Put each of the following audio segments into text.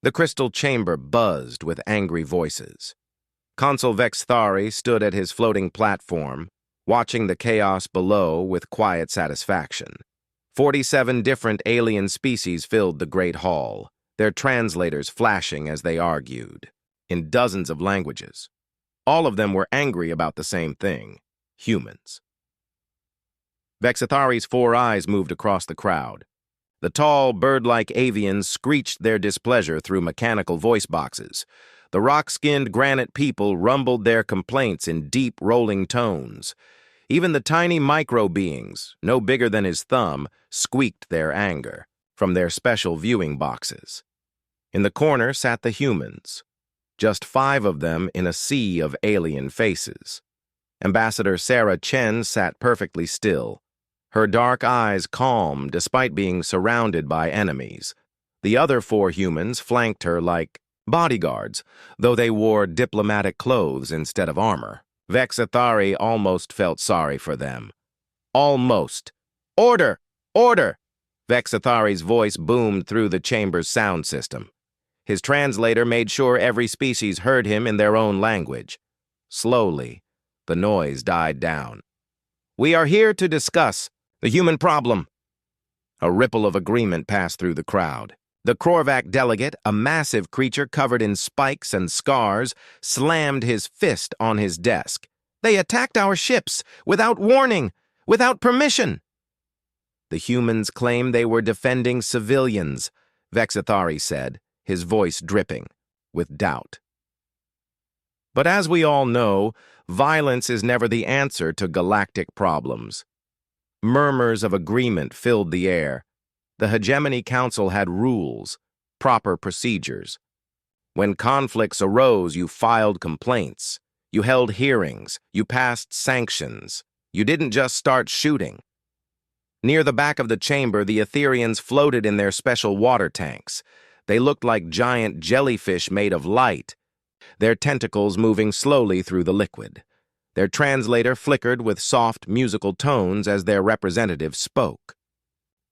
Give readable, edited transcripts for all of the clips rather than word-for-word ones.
The crystal chamber buzzed with angry voices. Consul Vexthari stood at his floating platform, watching the chaos below with quiet satisfaction. 47 different alien species filled the great hall, their translators flashing as they argued, in dozens of languages. All of them were angry about the same thing: humans. Vexithari's 4 eyes moved across the crowd. The tall, bird-like avians screeched their displeasure through mechanical voice boxes. The rock-skinned granite people rumbled their complaints in deep, rolling tones. Even the tiny micro-beings, no bigger than his thumb, squeaked their anger from their special viewing boxes. In the corner sat the humans, just 5 of them in a sea of alien faces. Ambassador Sarah Chen sat perfectly still, her dark eyes calm despite being surrounded by enemies. The other 4 humans flanked her like bodyguards, though they wore diplomatic clothes instead of armor. Vexithari almost felt sorry for them. Almost. "Order! Order!" Vexithari's voice boomed through the chamber's sound system. His translator made sure every species heard him in their own language. Slowly, the noise died down. "We are here to discuss the human problem." A ripple of agreement passed through the crowd. The Krorvac delegate, a massive creature covered in spikes and scars, slammed his fist on his desk. "They attacked our ships, without warning, without permission." "The humans claim they were defending civilians," Vexithari said, his voice dripping with doubt. But as we all know, violence is never the answer to galactic problems. Murmurs of agreement filled the air. The Hegemony Council had rules, proper procedures. When conflicts arose, you filed complaints. You held hearings. You passed sanctions. You didn't just start shooting. Near the back of the chamber, the Etherians floated in their special water tanks. They looked like giant jellyfish made of light, their tentacles moving slowly through the liquid. Their translator flickered with soft musical tones as their representative spoke.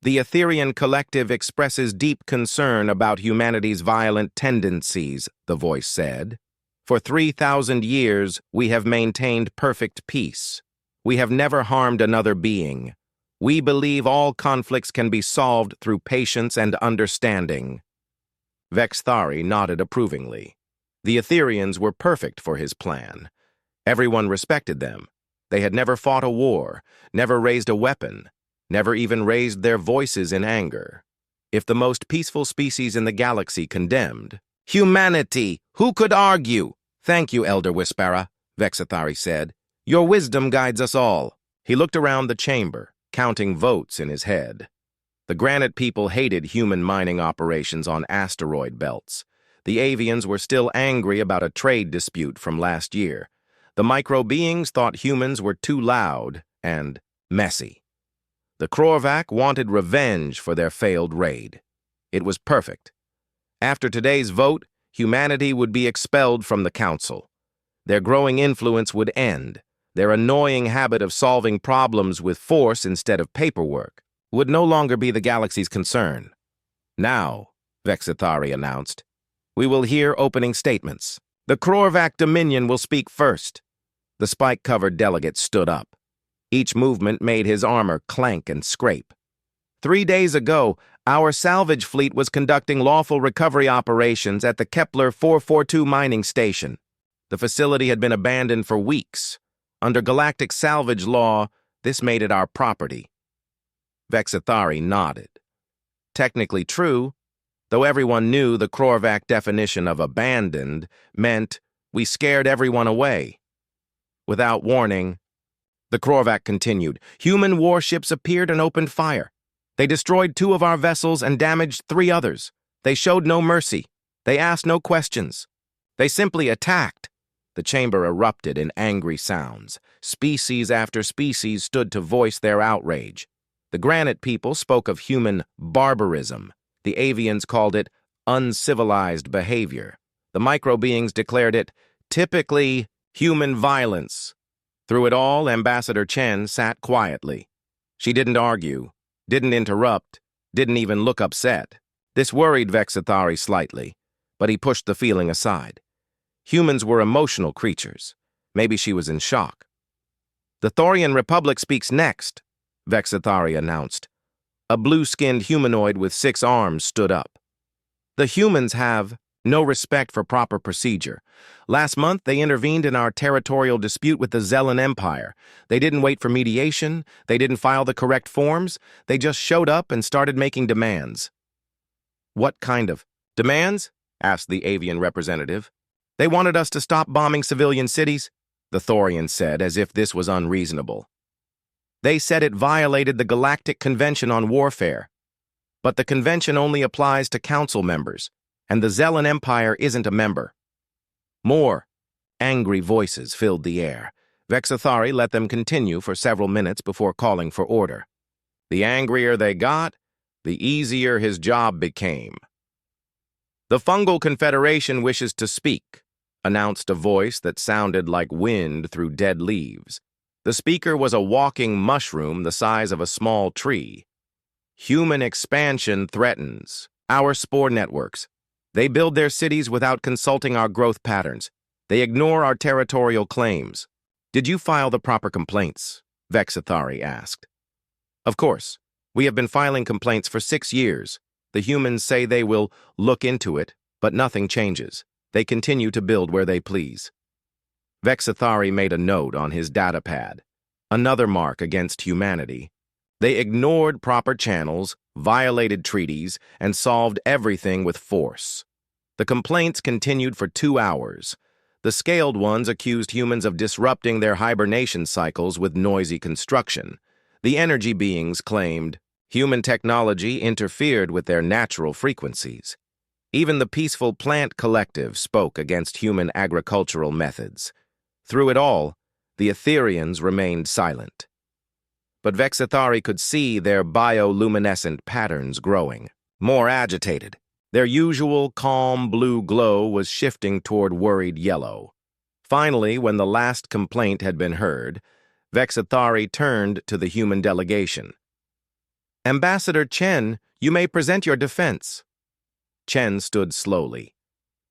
"The Etherian collective expresses deep concern about humanity's violent tendencies," the voice said. "For 3,000 years, we have maintained perfect peace. We have never harmed another being. We believe all conflicts can be solved through patience and understanding." Vexthari nodded approvingly. The Etherians were perfect for his plan. Everyone respected them. They had never fought a war, never raised a weapon, never even raised their voices in anger. If the most peaceful species in the galaxy condemned, "Humanity! Who could argue?" "Thank you, Elder Whisperer," Vexithari said. "Your wisdom guides us all." He looked around the chamber, counting votes in his head. The granite people hated human mining operations on asteroid belts. The avians were still angry about a trade dispute from last year. The micro-beings thought humans were too loud and messy. The Krorvac wanted revenge for their failed raid. It was perfect. After today's vote, humanity would be expelled from the Council. Their growing influence would end. Their annoying habit of solving problems with force instead of paperwork would no longer be the galaxy's concern. "Now," Vexithari announced, "we will hear opening statements. The Krorvac Dominion will speak first." The spike-covered delegate stood up. Each movement made his armor clank and scrape. 3 days ago, our salvage fleet was conducting lawful recovery operations at the Kepler 442 mining station. The facility had been abandoned for weeks. Under galactic salvage law, this made it our property. Vexithari nodded. Technically true, though everyone knew the Krorvac definition of abandoned meant we scared everyone away. Without warning, the Krorvac continued. "Human warships appeared and opened fire. They destroyed 2 of our vessels and damaged 3 others. They showed no mercy. They asked no questions. They simply attacked." The chamber erupted in angry sounds. Species after species stood to voice their outrage. The granite people spoke of human barbarism. The avians called it uncivilized behavior. The micro-beings declared it typically human violence. Through it all, Ambassador Chen sat quietly. She didn't argue, didn't interrupt, didn't even look upset. This worried Vexithari slightly. but he pushed the feeling aside. Humans were emotional creatures. Maybe she was in shock. "The Thorian Republic speaks next," Vexathari announced. A blue-skinned humanoid with 6 arms stood up. "The humans have no respect for proper procedure. Last month, they intervened in our territorial dispute with the Zellan Empire. They didn't wait for mediation. They didn't file the correct forms. They just showed up and started making demands." "What kind of demands?" asked the avian representative. "They wanted us to stop bombing civilian cities," the Thorian said, as if this was unreasonable. "They said it violated the Galactic Convention on Warfare. But the convention only applies to Council members, and the Zellan Empire isn't a member." More angry voices filled the air. Vexathari let them continue for several minutes before calling for order. The angrier they got, the easier his job became. "The Fungal Confederation wishes to speak," announced a voice that sounded like wind through dead leaves. The speaker was a walking mushroom the size of a small tree. "Human expansion threatens our spore networks. They build their cities without consulting our growth patterns. They ignore our territorial claims." "Did you file the proper complaints?" Vexathari asked. "Of course. We have been filing complaints for 6 years. The humans say they will look into it, but nothing changes. They continue to build where they please." Vexathari made a note on his datapad. Another mark against humanity. They ignored proper channels, violated treaties, and solved everything with force. The complaints continued for 2 hours. The scaled ones accused humans of disrupting their hibernation cycles with noisy construction. The energy beings claimed human technology interfered with their natural frequencies. Even the peaceful plant collective spoke against human agricultural methods. Through it all, the Etherians remained silent. But Vexathari could see their bioluminescent patterns growing, more agitated. Their usual calm blue glow was shifting toward worried yellow. Finally, when the last complaint had been heard, Vexathari turned to the human delegation. "Ambassador Chen, you may present your defense." Chen stood slowly.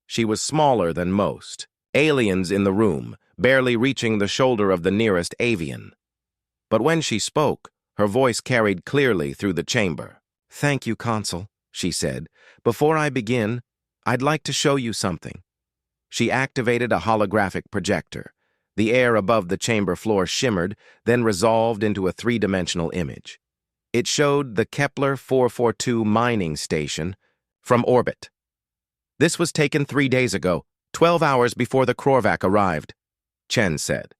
She was smaller than most, aliens in the room, barely reaching the shoulder of the nearest avian. But when she spoke, her voice carried clearly through the chamber. "Thank you, Consul," she said. "Before I begin, I'd like to show you something." She activated a holographic projector. The air above the chamber floor shimmered, then resolved into a 3-dimensional image. It showed the Kepler 442 mining station from orbit. "This was taken 3 days ago, 12 hours before the Krorvac arrived," Chen said.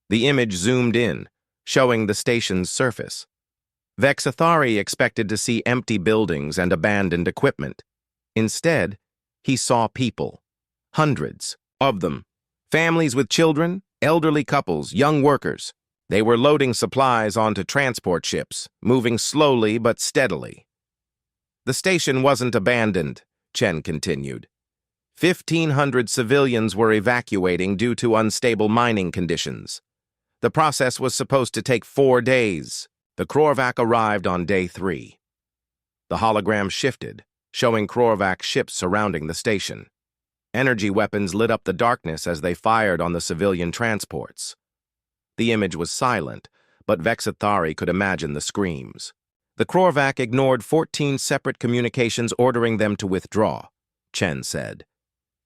The image zoomed in, showing the station's surface. Vexathari expected to see empty buildings and abandoned equipment. Instead, he saw people. Hundreds of them. Families with children, elderly couples, young workers. They were loading supplies onto transport ships, moving slowly but steadily. "The station wasn't abandoned," Chen continued. 1,500 civilians were evacuating due to unstable mining conditions. The process was supposed to take 4 days. The Krorvac arrived on day 3. The hologram shifted, showing Krorvac ships surrounding the station. Energy weapons lit up the darkness as they fired on the civilian transports. The image was silent, but Vexathari could imagine the screams. The Krorvac ignored 14 separate communications ordering them to withdraw, Chen said.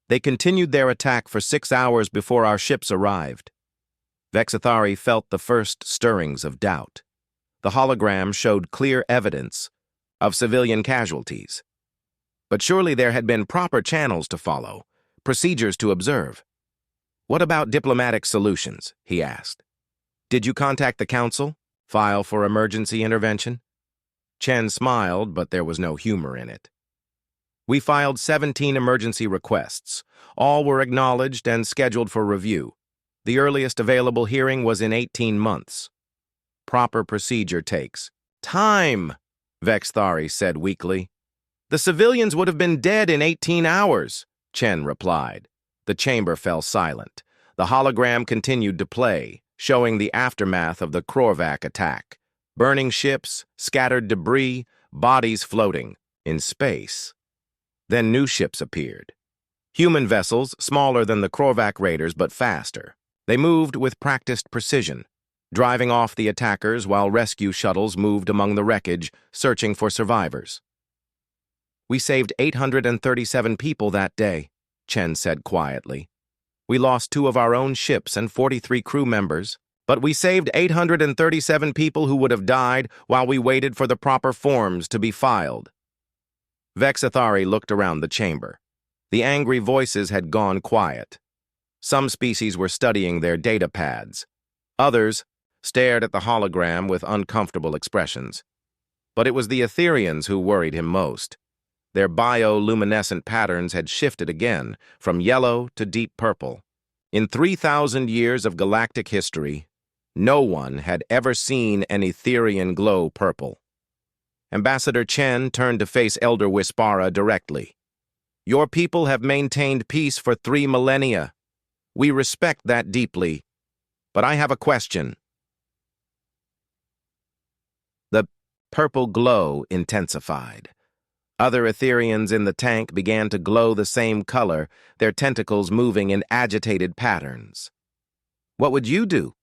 They continued their attack for 6 hours before our ships arrived. Vexathari felt the first stirrings of doubt. The hologram showed clear evidence of civilian casualties. But surely there had been proper channels to follow, procedures to observe. "What about diplomatic solutions?" he asked. "Did you contact the Council? File for emergency intervention?" Chen smiled, but there was no humor in it. "We filed 17 emergency requests. All were acknowledged and scheduled for review. The earliest available hearing was in 18 months. Proper procedure takes time," Vexathari said weakly. "The civilians would have been dead in 18 hours, Chen replied. The chamber fell silent. The hologram continued to play, showing the aftermath of the Krorvac attack. Burning ships, scattered debris, bodies floating in space. Then new ships appeared, Human vessels, smaller than the Korvac raiders but faster. They moved with practiced precision, driving off the attackers while rescue shuttles moved among the wreckage, searching for survivors. "We saved 837 people that day," Chen said quietly. "We lost 2 of our own ships and 43 crew members, but we saved 837 people who would have died while we waited for the proper forms to be filed." Vexathari looked around the chamber. The angry voices had gone quiet. Some species were studying their data pads. Others stared at the hologram with uncomfortable expressions. But it was the Etherians who worried him most. Their bioluminescent patterns had shifted again, from yellow to deep purple. In 3,000 years of galactic history, no one had ever seen an Etherian glow purple. Ambassador Chen turned to face Elder Wispara directly. "Your people have maintained peace for 3 millennia. We respect that deeply. But I have a question." The purple glow intensified. Other Etherians in the tank began to glow the same color, their tentacles moving in agitated patterns. "What would you do?"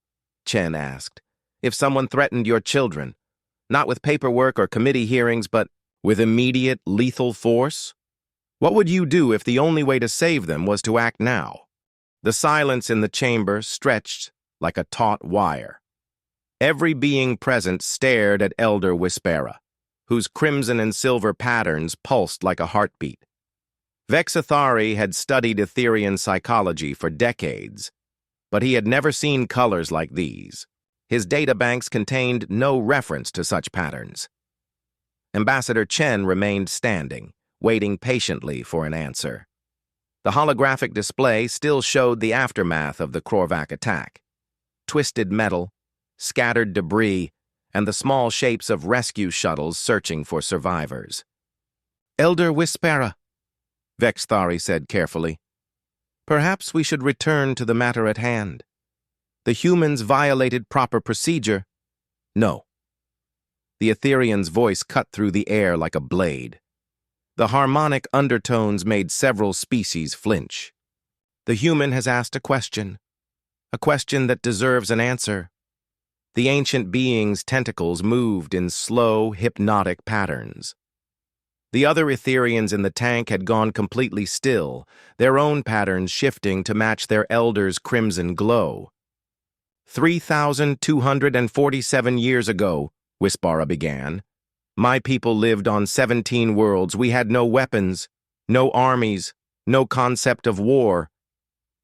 Chen asked, "if someone threatened your children? Not with paperwork or committee hearings, but with immediate lethal force? What would you do if the only way to save them was to act now?" The silence in the chamber stretched like a taut wire. Every being present stared at Elder Wispara, whose crimson and silver patterns pulsed like a heartbeat. Vexathari had studied Etherian psychology for decades, but he had never seen colors like these. His databanks contained no reference to such patterns. Ambassador Chen remained standing, waiting patiently for an answer. The holographic display still showed the aftermath of the Korvac attack. Twisted metal, scattered debris, and the small shapes of rescue shuttles searching for survivors. "Elder Wispara," Vexathari said carefully, "perhaps we should return to the matter at hand. The humans violated proper procedure." "No." The Etherian's voice cut through the air like a blade. The harmonic undertones made several species flinch. "The human has asked a question that deserves an answer." The ancient being's tentacles moved in slow, hypnotic patterns. The other Etherians in the tank had gone completely still, their own patterns shifting to match their elder's crimson glow. 3,247 years ago, Wispara began, "my people lived on 17 worlds. We had no weapons, no armies, no concept of war.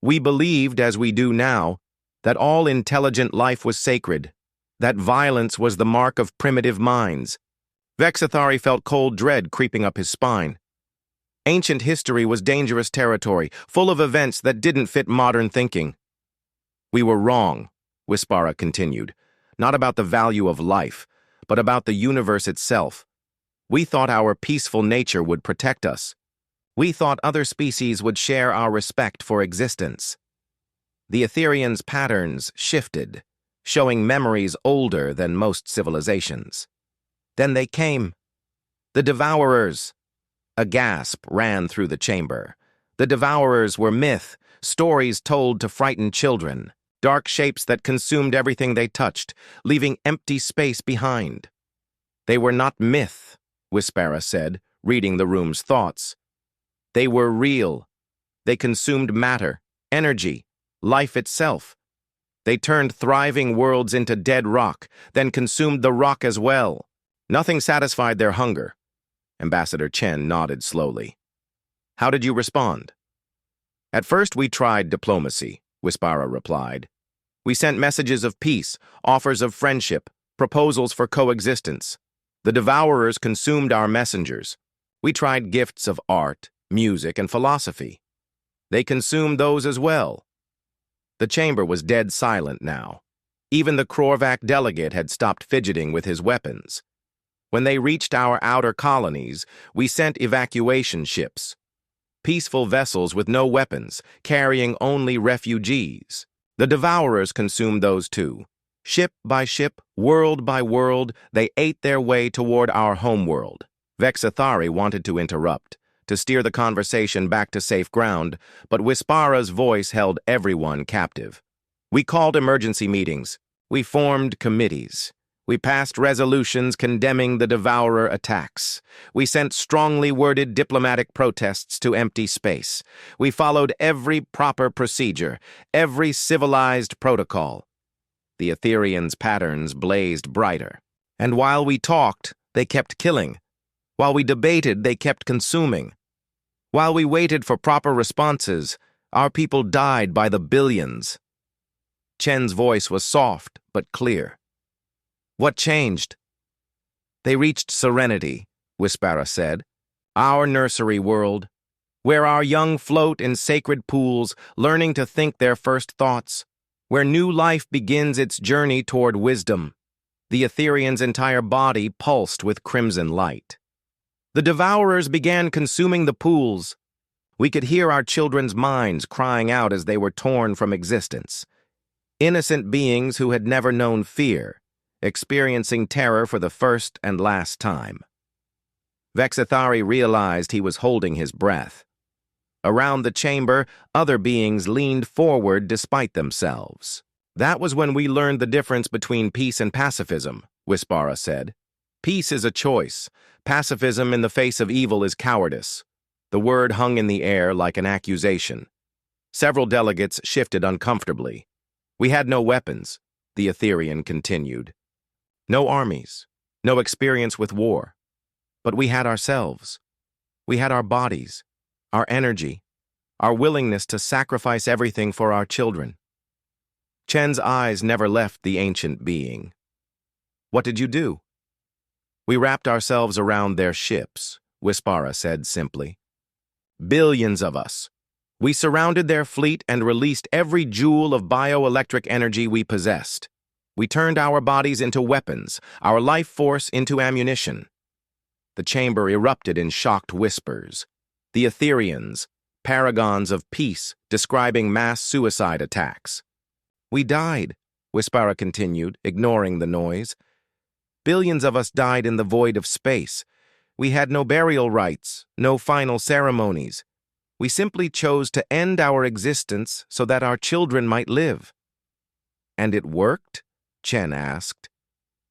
We believed, as we do now, that all intelligent life was sacred, that violence was the mark of primitive minds." Vexathari felt cold dread creeping up his spine. Ancient history was dangerous territory, full of events that didn't fit modern thinking. "We were wrong," Wispara continued, "not about the value of life, but about the universe itself. We thought our peaceful nature would protect us. We thought other species would share our respect for existence." The Etherians' patterns shifted, showing memories older than most civilizations. "Then they came. The Devourers." A gasp ran through the chamber. The Devourers were myth, stories told to frighten children, dark shapes that consumed everything they touched, leaving empty space behind. "They were not myth," Wispara said, reading the room's thoughts. "They were real. They consumed matter, energy, life itself. They turned thriving worlds into dead rock, then consumed the rock as well. Nothing satisfied their hunger." Ambassador Chen nodded slowly. "How did you respond?" "At first we tried diplomacy," Wispara replied. "We sent messages of peace, offers of friendship, proposals for coexistence. The Devourers consumed our messengers. We tried gifts of art, music, and philosophy. They consumed those as well." The chamber was dead silent now. Even the Korvac delegate had stopped fidgeting with his weapons. When they reached our outer colonies, we sent evacuation ships. Peaceful vessels with no weapons, carrying only refugees. The Devourers consumed those too. Ship by ship, world by world, they ate their way toward our homeworld. Vexathari wanted to interrupt, to steer the conversation back to safe ground, but Wispara's voice held everyone captive. We called emergency meetings. We formed committees. We passed resolutions condemning the Devourer attacks. We sent strongly worded diplomatic protests to empty space. We followed every proper procedure, every civilized protocol. The Ethereans' patterns blazed brighter. And while we talked, they kept killing. While we debated, they kept consuming. While we waited for proper responses, our people died by the billions. Chen's voice was soft but clear. What changed? They reached serenity, Wispara said. Our nursery world, where our young float in sacred pools, learning to think their first thoughts, where new life begins its journey toward wisdom. The Etherean's entire body pulsed with crimson light. The Devourers began consuming the pools. We could hear our children's minds crying out as they were torn from existence. Innocent beings who had never known fear, experiencing terror for the first and last time. Vexithari realized he was holding his breath. Around the chamber, other beings leaned forward despite themselves. That was when we learned the difference between peace and pacifism, Wispara said. Peace is a choice. Pacifism in the face of evil is cowardice. The word hung in the air like an accusation. Several delegates shifted uncomfortably. We had no weapons, the Etherean continued. No armies, no experience with war. But we had ourselves. We had our bodies, our energy, our willingness to sacrifice everything for our children. Chen's eyes never left the ancient being. What did you do? We wrapped ourselves around their ships, Wispara said simply. Billions of us. We surrounded their fleet and released every joule of bioelectric energy we possessed. We turned our bodies into weapons, our life force into ammunition. The chamber erupted in shocked whispers. The Ethereans, paragons of peace, describing mass suicide attacks. We died, Wispara continued, ignoring the noise. Billions of us died in the void of space. We had no burial rites, no final ceremonies. We simply chose to end our existence so that our children might live. And it worked? Chen asked.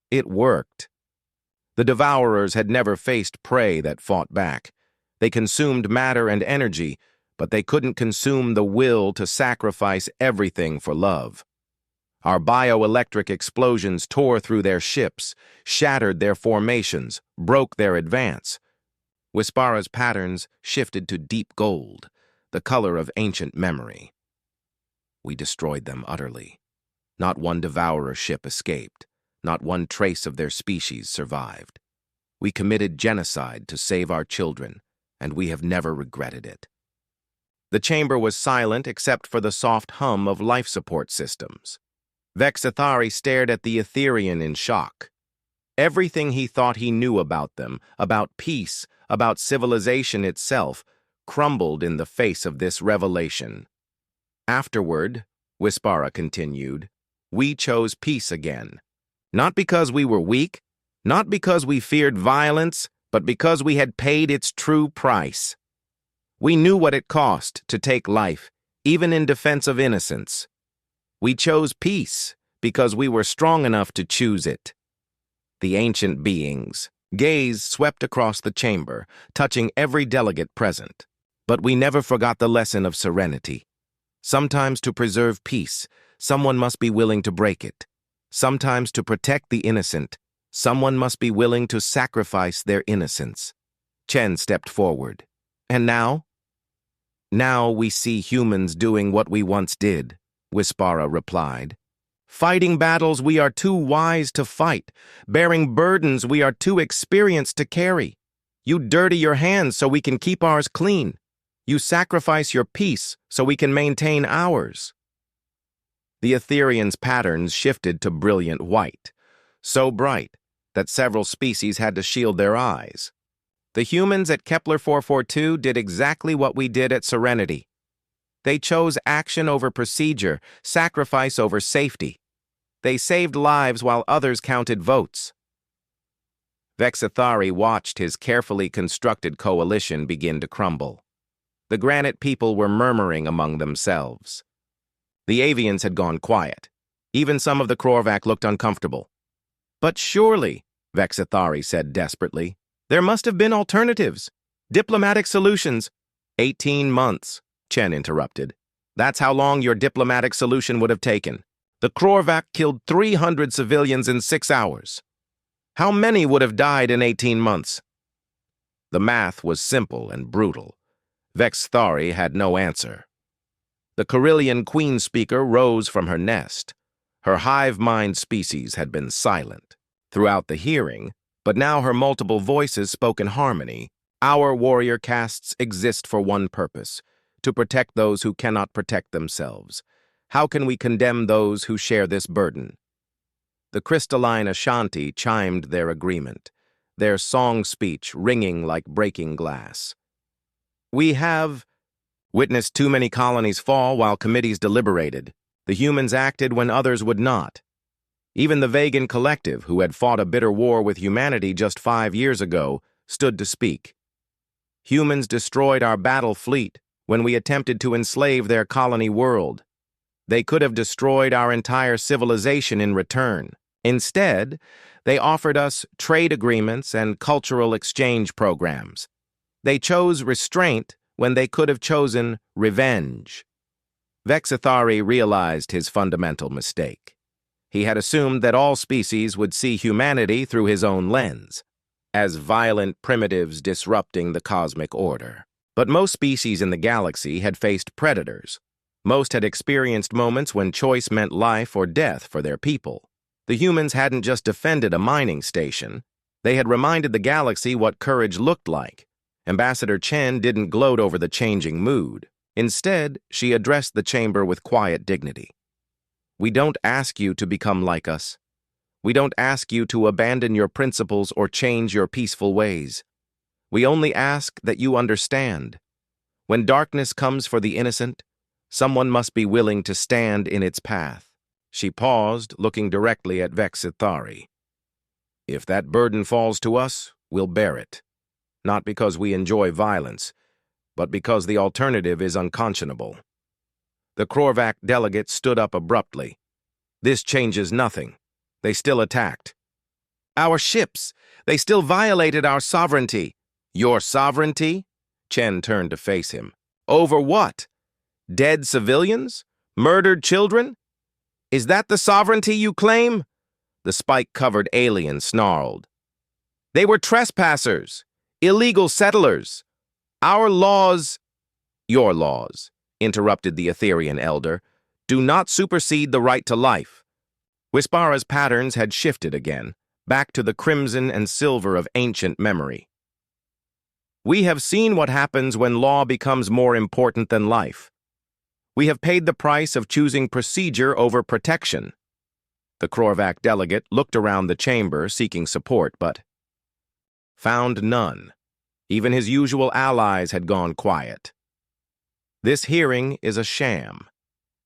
It worked. The Devourers had never faced prey that fought back. They consumed matter and energy, but they couldn't consume the will to sacrifice everything for love. Our bioelectric explosions tore through their ships, shattered their formations, broke their advance. Wispara's patterns shifted to deep gold, the color of ancient memory. We destroyed them utterly. Not one Devourer ship escaped. Not one trace of their species survived. We committed genocide to save our children, and we have never regretted it. The chamber was silent except for the soft hum of life support systems. Vexithari stared at the Etherean in shock. Everything he thought he knew about them, about peace, about civilization itself, crumbled in the face of this revelation. Afterward, Wispara continued, we chose peace again. Not because we were weak, not because we feared violence, but because we had paid its true price. We knew what it cost to take life, even in defense of innocence. We chose peace because we were strong enough to choose it. The ancient beings' gaze swept across the chamber, touching every delegate present. But we never forgot the lesson of serenity. Sometimes to preserve peace, someone must be willing to break it. Sometimes to protect the innocent, someone must be willing to sacrifice their innocence. Chen stepped forward. And now? Now we see humans doing what we once did, Wispara replied. Fighting battles we are too wise to fight, bearing burdens we are too experienced to carry. You dirty your hands so we can keep ours clean. You sacrifice your peace so we can maintain ours. The Etherean's patterns shifted to brilliant white, so bright that several species had to shield their eyes. The humans at Kepler 442 did exactly what we did at Serenity. They chose action over procedure, sacrifice over safety. They saved lives while others counted votes. Vexithari watched his carefully constructed coalition begin to crumble. The granite people were murmuring among themselves. The avians had gone quiet. Even some of the Krorvak looked uncomfortable. "But surely," Vexithari said desperately, "there must have been alternatives. Diplomatic solutions." 18 months, Chen interrupted. "That's how long your diplomatic solution would have taken. The Krorvak killed 300 civilians in 6 hours. How many would have died in 18 months? The math was simple and brutal. Vexithari had no answer. The Carillion queen speaker rose from her nest. Her hive-mind species had been silent throughout the hearing, but now her multiple voices spoke in harmony. "Our warrior castes exist for one purpose, to protect those who cannot protect themselves. How can we condemn those who share this burden?" The crystalline Ashanti chimed their agreement, their song speech ringing like breaking glass. "We have witnessed too many colonies fall while committees deliberated. The humans acted when others would not. Even the Vegan collective, who had fought a bitter war with humanity just 5 years ago, stood to speak. Humans destroyed our battle fleet when we attempted to enslave their colony world. They could have destroyed our entire civilization in return. Instead, they offered us trade agreements and cultural exchange programs. They chose restraint when they could have chosen revenge." Vexithari realized his fundamental mistake. He had assumed that all species would see humanity through his own lens, as violent primitives disrupting the cosmic order. But most species in the galaxy had faced predators. Most had experienced moments when choice meant life or death for their people. The humans hadn't just defended a mining station. They had reminded the galaxy what courage looked like. Ambassador Chen didn't gloat over the changing mood. Instead, she addressed the chamber with quiet dignity. "We don't ask you to become like us. We don't ask you to abandon your principles or change your peaceful ways. We only ask that you understand. When darkness comes for the innocent, someone must be willing to stand in its path." She paused, looking directly at Vexithari. "If that burden falls to us, we'll bear it. Not because we enjoy violence, but because the alternative is unconscionable." The Krorvak delegate stood up abruptly. "This changes nothing. They still attacked. Our ships, they still violated our sovereignty." "Your sovereignty?" Chen turned to face him. "Over what? Dead civilians? Murdered children? Is that the sovereignty you claim?" The spike-covered alien snarled. "They were trespassers, illegal settlers. Our laws—" "Your laws," interrupted the Etherian elder, "do not supersede the right to life." Wispara's patterns had shifted again, back to the crimson and silver of ancient memory. "We have seen what happens when law becomes more important than life. We have paid the price of choosing procedure over protection." The Krorvak delegate looked around the chamber seeking support, but found none. Even his usual allies had gone quiet. "This hearing is a sham."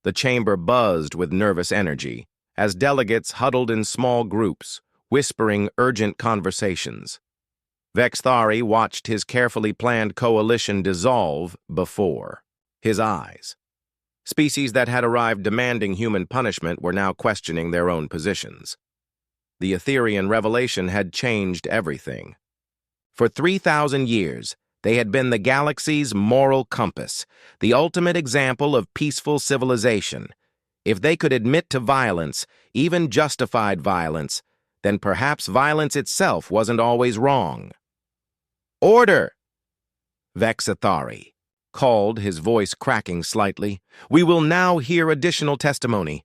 The chamber buzzed with nervous energy as delegates huddled in small groups, whispering urgent conversations. Vexithari watched his carefully planned coalition dissolve before his eyes. Species that had arrived demanding human punishment were now questioning their own positions. The Etherian revelation had changed everything. For 3,000 years, they had been the galaxy's moral compass, the ultimate example of peaceful civilization. If they could admit to violence, even justified violence, then perhaps violence itself wasn't always wrong. "Order!" Vexithari called, his voice cracking slightly. "We will now hear additional testimony."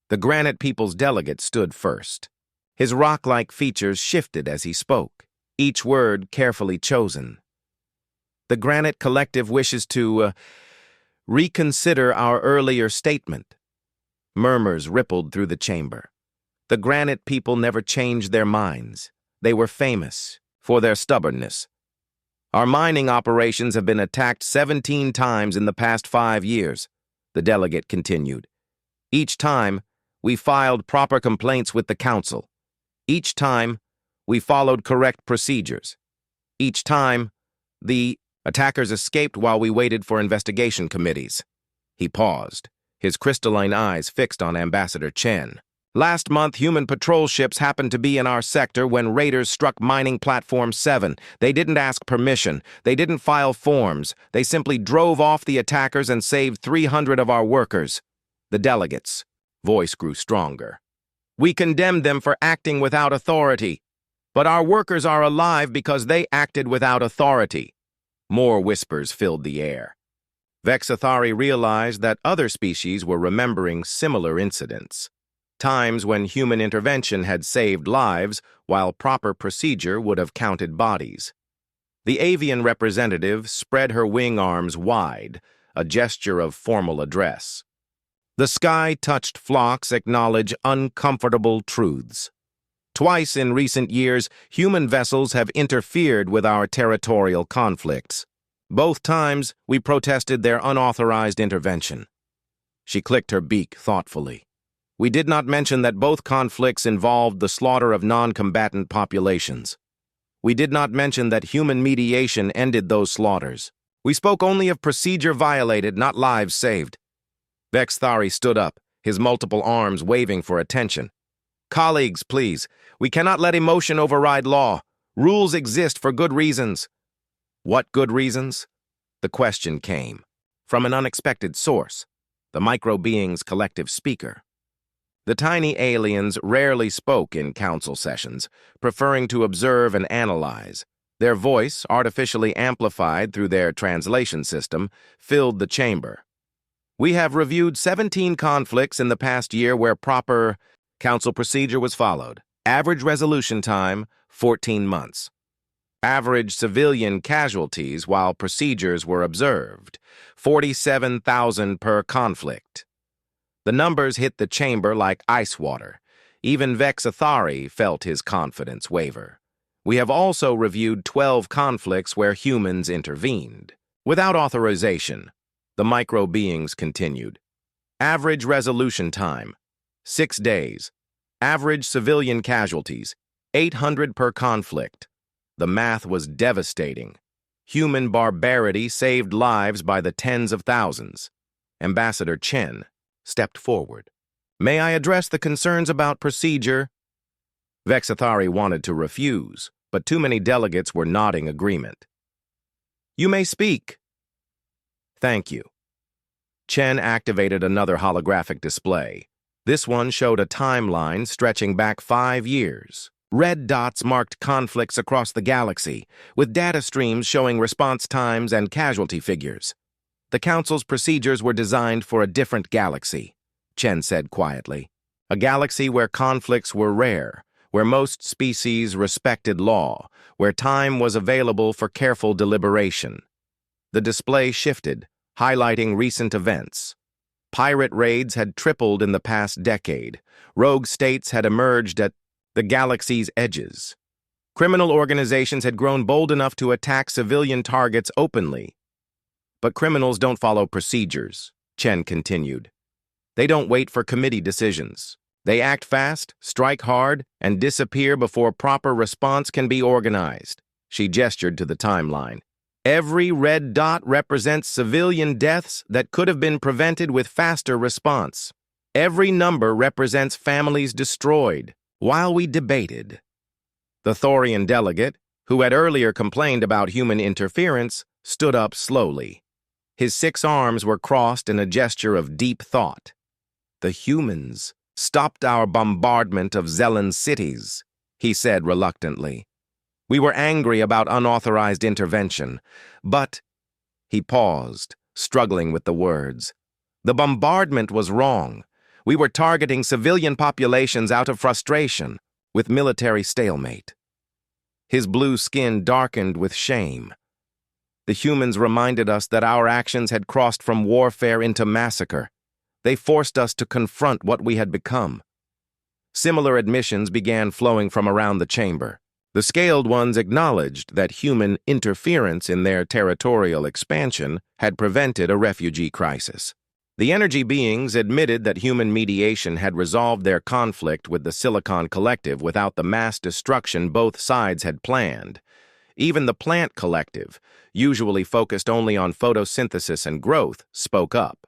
The granite people's delegate stood first. His rock-like features shifted as he spoke, each word carefully chosen. "The granite collective wishes to reconsider our earlier statement." Murmurs rippled through the chamber. The granite people never changed their minds. They were famous for their stubbornness. "Our mining operations have been attacked 17 times in the past 5 years, the delegate continued. Each time, we filed proper complaints with the Council. Each time, We followed correct procedures. Each time, the attackers escaped while we waited for investigation committees. He paused, his crystalline eyes fixed on Ambassador Chen. Last month, human patrol ships happened to be in our sector when raiders struck Mining Platform 7. They didn't ask permission. They didn't file forms. They simply drove off the attackers and saved 300 of our workers. The delegates' voice grew stronger. We condemned them for acting without authority. But our workers are alive because they acted without authority. More whispers filled the air. Vexathari realized that other species were remembering similar incidents. Times when human intervention had saved lives while proper procedure would have counted bodies. The avian representative spread her wing arms wide, a gesture of formal address. The sky-touched flocks acknowledge uncomfortable truths. Twice in recent years, human vessels have interfered with our territorial conflicts. Both times, we protested their unauthorized intervention. She clicked her beak thoughtfully. We did not mention that both conflicts involved the slaughter of non-combatant populations. We did not mention that human mediation ended those slaughters. We spoke only of procedure violated, not lives saved. Vexathari stood up, his multiple arms waving for attention. Colleagues, please, we cannot let emotion override law. Rules exist for good reasons. What good reasons? The question came from an unexpected source, the micro-being's collective speaker. The tiny aliens rarely spoke in council sessions, preferring to observe and analyze. Their voice, artificially amplified through their translation system, filled the chamber. We have reviewed 17 conflicts in the past year where proper council procedure was followed. Average resolution time, 14 months. Average civilian casualties while procedures were observed, 47,000 per conflict. The numbers hit the chamber like ice water. Even Vexathari felt his confidence waver. We have also reviewed 12 conflicts where humans intervened. Without authorization, the micro-beings continued. Average resolution time, 6 days. Average civilian casualties, 800 per conflict. The math was devastating. Human barbarity saved lives by the tens of thousands. Ambassador Chen stepped forward. May I address the concerns about procedure? Vexathari wanted to refuse, but too many delegates were nodding agreement. You may speak. Thank you. Chen activated another holographic display. This one showed a timeline stretching back 5 years. Red dots marked conflicts across the galaxy, with data streams showing response times and casualty figures. The Council's procedures were designed for a different galaxy, Chen said quietly. A galaxy where conflicts were rare, where most species respected law, where time was available for careful deliberation. The display shifted, highlighting recent events. Pirate raids had tripled in the past decade. Rogue states had emerged at the galaxy's edges. Criminal organizations had grown bold enough to attack civilian targets openly. But criminals don't follow procedures, Chen continued. They don't wait for committee decisions. They act fast, strike hard, and disappear before proper response can be organized. She gestured to the timeline. Every red dot represents civilian deaths that could have been prevented with faster response. Every number represents families destroyed. While we debated, the Thorian delegate, who had earlier complained about human interference, stood up slowly. His 6 arms were crossed in a gesture of deep thought. The humans stopped our bombardment of Zellan cities, he said reluctantly. We were angry about unauthorized intervention, but... He paused, struggling with the words. The bombardment was wrong. We were targeting civilian populations out of frustration, with military stalemate. His blue skin darkened with shame. The humans reminded us that our actions had crossed from warfare into massacre. They forced us to confront what we had become. Similar admissions began flowing from around the chamber. The scaled ones acknowledged that human interference in their territorial expansion had prevented a refugee crisis. The energy beings admitted that human mediation had resolved their conflict with the Silicon Collective without the mass destruction both sides had planned. Even the Plant Collective, usually focused only on photosynthesis and growth, spoke up.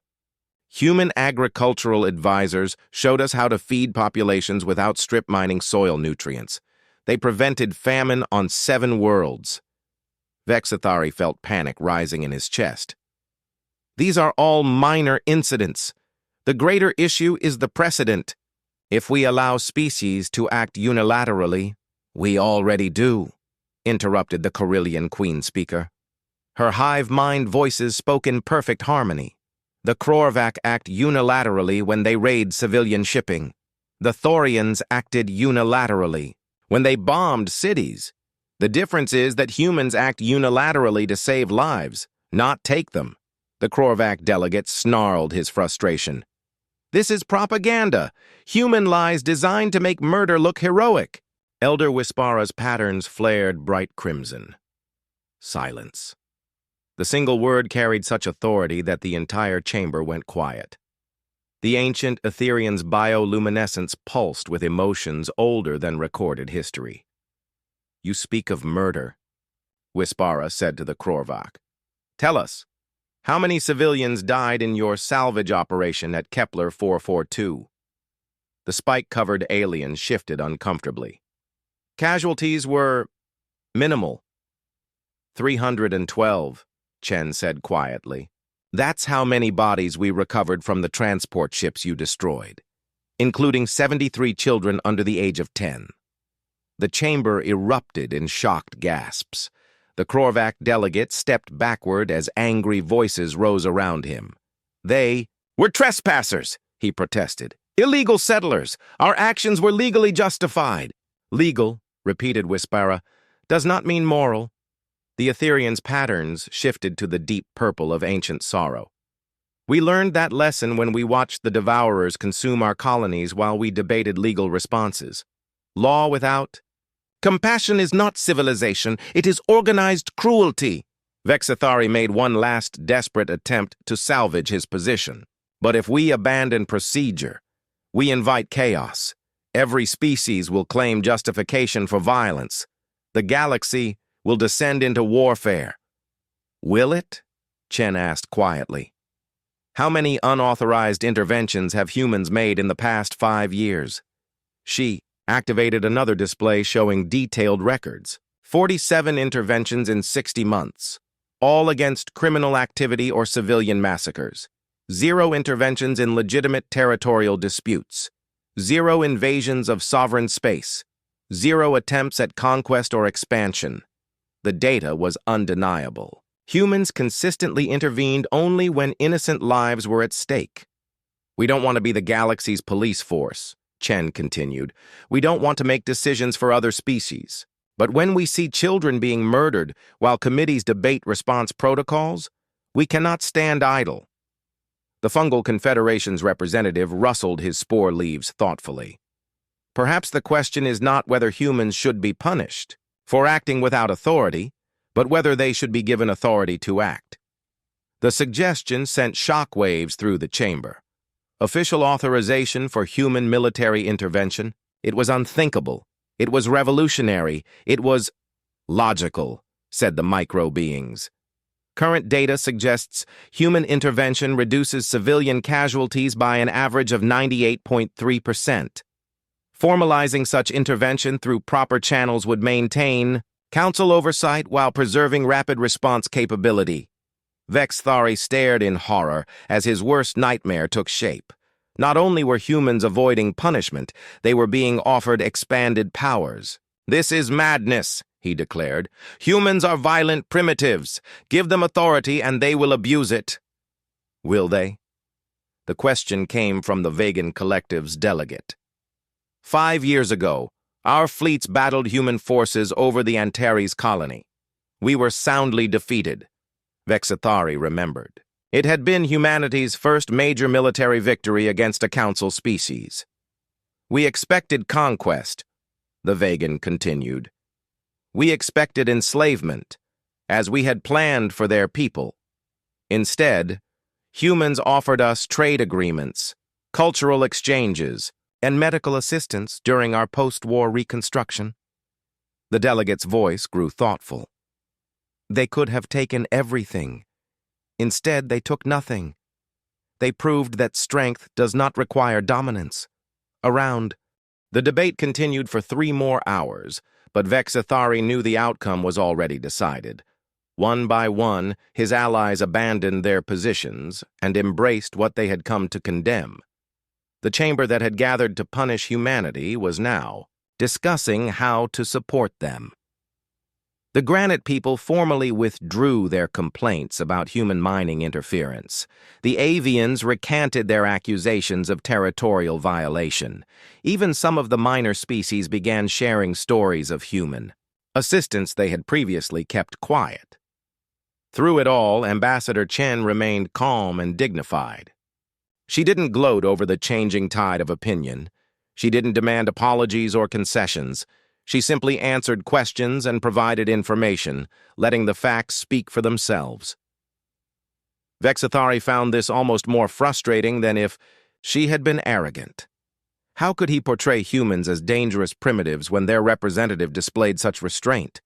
Human agricultural advisors showed us how to feed populations without strip mining soil nutrients. They prevented famine on 7 worlds. Vexathari felt panic rising in his chest. These are all minor incidents. The greater issue is the precedent. If we allow species to act unilaterally, we already do, interrupted the Carillion Queen speaker. Her hive-mind voices spoke in perfect harmony. The Krorvak act unilaterally when they raid civilian shipping. The Thorians acted unilaterally when they bombed cities. The difference is that humans act unilaterally to save lives, not take them. The Krorvak delegate snarled his frustration. This is propaganda. Human lies designed to make murder look heroic. Elder Wispara's patterns flared bright crimson. Silence. The single word carried such authority that the entire chamber went quiet. The ancient Etherean's bioluminescence pulsed with emotions older than recorded history. You speak of murder, Wispara said to the Krorvak. Tell us, how many civilians died in your salvage operation at Kepler 442? The spike-covered alien shifted uncomfortably. Casualties were minimal. 312, Chen said quietly. That's how many bodies we recovered from the transport ships you destroyed, including 73 children under the age of 10. The chamber erupted in shocked gasps. The Krorvak delegate stepped backward as angry voices rose around him. They were trespassers, he protested. Illegal settlers. Our actions were legally justified. Legal, repeated Wispara, does not mean moral. The Etherean's patterns shifted to the deep purple of ancient sorrow. We learned that lesson when we watched the Devourers consume our colonies while we debated legal responses. Law without compassion is not civilization, it is organized cruelty. Vexathari made one last desperate attempt to salvage his position. But if we abandon procedure, we invite chaos. Every species will claim justification for violence. The galaxy will descend into warfare. Will it? Chen asked quietly. How many unauthorized interventions have humans made in the past 5 years? She activated another display showing detailed records. 47 interventions in 60 months, all against criminal activity or civilian massacres. 0 interventions in legitimate territorial disputes. 0 invasions of sovereign space. 0 attempts at conquest or expansion. The data was undeniable. Humans consistently intervened only when innocent lives were at stake. We don't want to be the galaxy's police force, Chen continued. We don't want to make decisions for other species. But when we see children being murdered while committees debate response protocols, we cannot stand idle. The Fungal Confederation's representative rustled his spore leaves thoughtfully. Perhaps the question is not whether humans should be punished for acting without authority, but whether they should be given authority to act. The suggestion sent shockwaves through the chamber. Official authorization for human military intervention? It was unthinkable. It was revolutionary. It was logical, said the micro-beings. Current data suggests human intervention reduces civilian casualties by an average of 98.3%. Formalizing such intervention through proper channels would maintain Council oversight while preserving rapid response capability. Vexathari stared in horror as his worst nightmare took shape. Not only were humans avoiding punishment, they were being offered expanded powers. This is madness, he declared. Humans are violent primitives. Give them authority and they will abuse it. Will they? The question came from the Vegan Collective's delegate. 5 years ago, our fleets battled human forces over the Antares colony. We were soundly defeated, Vexathari remembered. It had been humanity's first major military victory against a council species. We expected conquest, the Vegan continued. We expected enslavement, as we had planned for their people. Instead, Humans offered us trade agreements, cultural exchanges, and medical assistance during our post-war reconstruction. The delegate's voice grew thoughtful. They could have taken everything. Instead, they took nothing. They proved that strength does not require dominance. The debate continued for 3 more hours, but Vexithari knew the outcome was already decided. One by one, his allies abandoned their positions and embraced what they had come to condemn. The chamber that had gathered to punish humanity was now discussing how to support them. The Granite people formally withdrew their complaints about human mining interference. The avians recanted their accusations of territorial violation. Even some of the minor species began sharing stories of human assistance they had previously kept quiet. Through it all, Ambassador Chen remained calm and dignified. She didn't gloat over the changing tide of opinion. She didn't demand apologies or concessions. She simply answered questions and provided information, letting the facts speak for themselves. Vexithari found this almost more frustrating than if she had been arrogant. How could he portray humans as dangerous primitives when their representative displayed such restraint?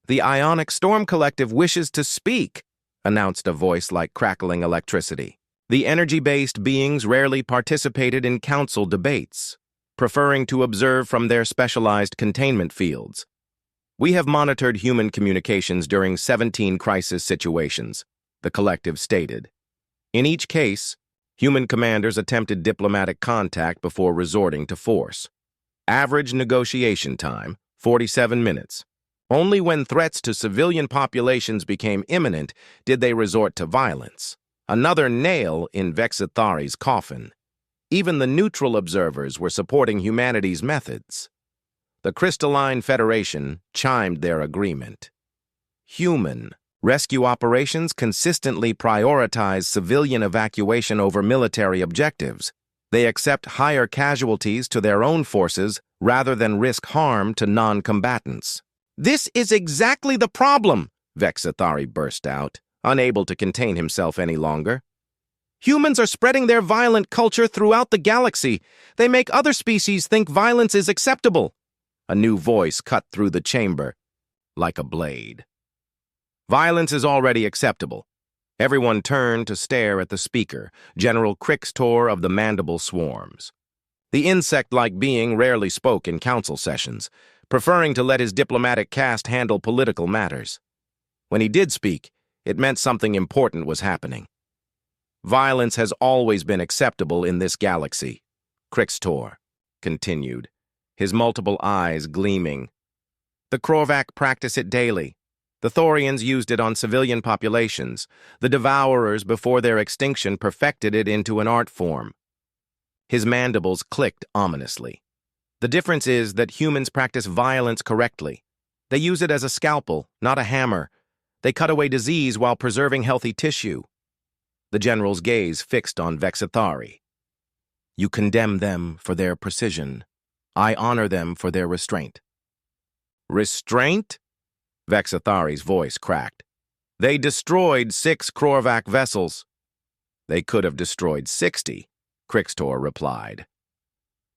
"The Ionic Storm Collective wishes to speak," announced a voice like crackling electricity. The energy-based beings rarely participated in council debates, preferring to observe from their specialized containment fields. "We have monitored human communications during 17 crisis situations," the collective stated. In each case, human commanders attempted diplomatic contact before resorting to force. Average negotiation time, 47 minutes. Only when threats to civilian populations became imminent did they resort to violence. Another nail in Vexithari's coffin. Even the neutral observers were supporting humanity's methods. The Crystalline Federation chimed their agreement. Human rescue operations consistently prioritize civilian evacuation over military objectives. They accept higher casualties to their own forces rather than risk harm to non-combatants. "This is exactly the problem," Vexithari burst out, unable to contain himself any longer. "Humans are spreading their violent culture throughout the galaxy. They make other species think violence is acceptable." A new voice cut through the chamber, like a blade. "Violence is already acceptable." Everyone turned to stare at the speaker, General Crixtor of the Mandible Swarms. The insect-like being rarely spoke in council sessions, preferring to let his diplomatic caste handle political matters. When he did speak, it meant something important was happening. "Violence has always been acceptable in this galaxy," Crixtor continued, his multiple eyes gleaming. "The Korvac practice it daily. The Thorians used it on civilian populations. The Devourers, before their extinction, perfected it into an art form." His mandibles clicked ominously. "The difference is that humans practice violence correctly. They use it as a scalpel, not a hammer. They cut away disease while preserving healthy tissue." The general's gaze fixed on Vexithari. "You condemn them for their precision. I honor them for their restraint." "Restraint?" Vexithari's voice cracked. "They destroyed 6 Korvac vessels." "They could have destroyed 60, Crixtor replied.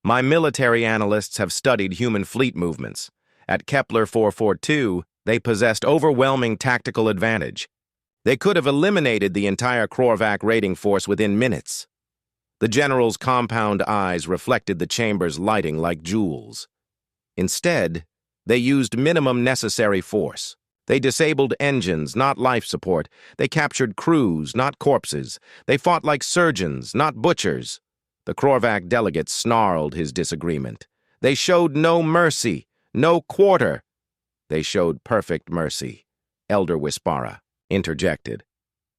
"My military analysts have studied human fleet movements. At Kepler 442, they possessed overwhelming tactical advantage. They could have eliminated the entire Korvac raiding force within minutes." The general's compound eyes reflected the chamber's lighting like jewels. Instead, they used minimum necessary force. They disabled engines, not life support. They captured crews, not corpses. They fought like surgeons, not butchers. The Korvac delegate snarled his disagreement. "They showed no mercy, no quarter." "They showed perfect mercy," Elder Wispara interjected.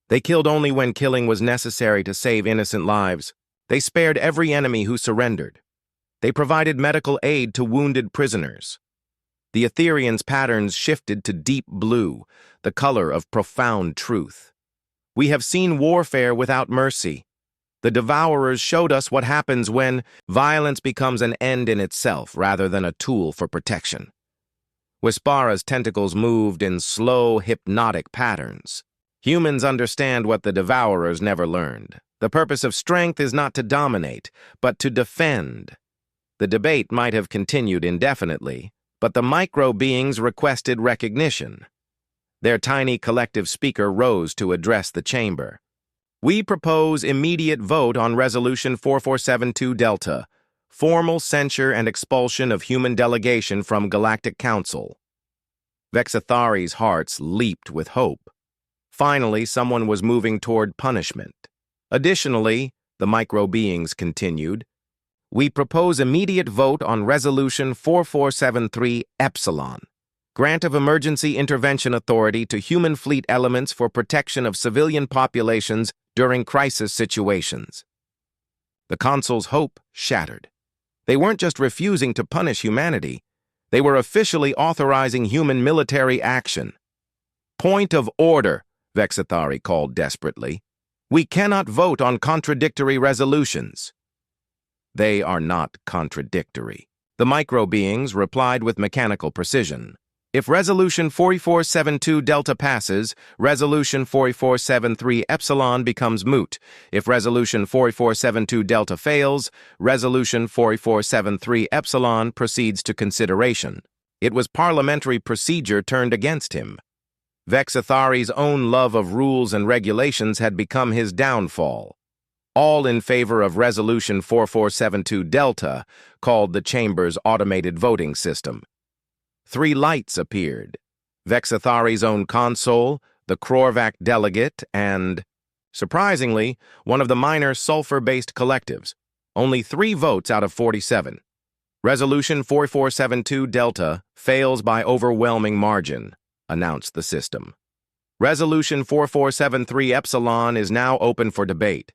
"They killed only when killing was necessary to save innocent lives. They spared every enemy who surrendered. They provided medical aid to wounded prisoners." The Ethereans' patterns shifted to deep blue, the color of profound truth. "We have seen warfare without mercy. The Devourers showed us what happens when violence becomes an end in itself rather than a tool for protection." Wispara's tentacles moved in slow, hypnotic patterns. Humans understand what the Devourers never learned. The purpose of strength is not to dominate, but to defend. The debate might have continued indefinitely, but the micro-beings requested recognition. Their tiny collective speaker rose to address the chamber. We propose immediate vote on Resolution 4472 Delta, formal censure and expulsion of human delegation from Galactic Council. Vexathari's hearts leaped with hope. Finally, someone was moving toward punishment. Additionally, the micro-beings continued, we propose immediate vote on Resolution 4473 Epsilon, grant of emergency intervention authority to human fleet elements for protection of civilian populations during crisis situations. The Consul's hope shattered. They weren't just refusing to punish humanity, they were officially authorizing human military action. Point of order, Vexathari called desperately. We cannot vote on contradictory resolutions. They are not contradictory. The micro-beings replied with mechanical precision. If Resolution 4472 Delta passes, Resolution 4473 Epsilon becomes moot. If Resolution 4472 Delta fails, Resolution 4473 Epsilon proceeds to consideration. It was parliamentary procedure turned against him. Vexathari's own love of rules and regulations had become his downfall. All in favor of Resolution 4472 Delta called the Chamber's automated voting system. 3 lights appeared. Vexathari's own Consul, the Krorvac delegate, and, surprisingly, one of the minor sulfur-based collectives. Only 3 votes out of 47. Resolution 4472 Delta fails by overwhelming margin, announced the system. Resolution 4473 Epsilon is now open for debate.